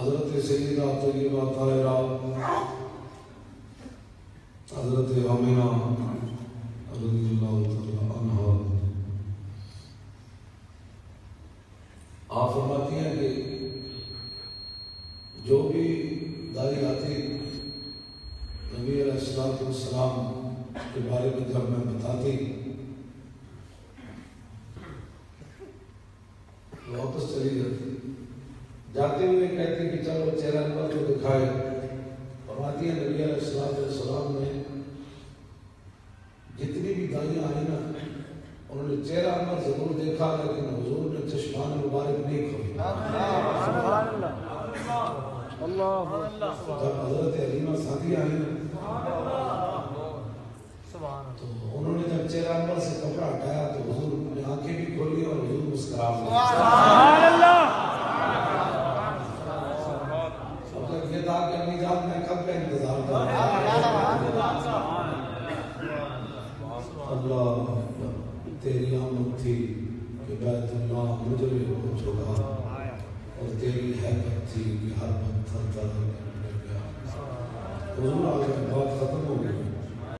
حضرت سیدہ طیبہ طاہرہ حضرت آمنہ رضی اللہ تعالی عنہا، آپ فرماتی ہیں کہ جو بھی دائی آتی نبی علیہ السلام کے بارے میں جب میں بتاتی واپس چلی جاتی، جاتے ہوئے کہتی کہ چلو چہرہ انور کو دکھائے، فرماتی ہیں نبی علیہ السلام نے جتنی بھی دائیاں آئی نا انہوں نے چہرہ انور ضرور دیکھا لیکن حضور نے چشمان مبارک نہیں کھولی۔ جب حضرت حلیمہ سعدیہ آئی تو انہوں نے جب چہرہ انور سے کپڑا ہٹایا تو حضور نے آنکھیں بھی کھولی اور حضور مسکرا اب یہ تھا کہ امی جان میں کب کا انتظار کروں، اللہ تیری آمد تھی کہ بیت اللہ مجرے کو چھوڑا اور تیری حیبت تھی کہ ہر پتھر تر گیا۔ حضور آگے بات ختم ہو گئی۔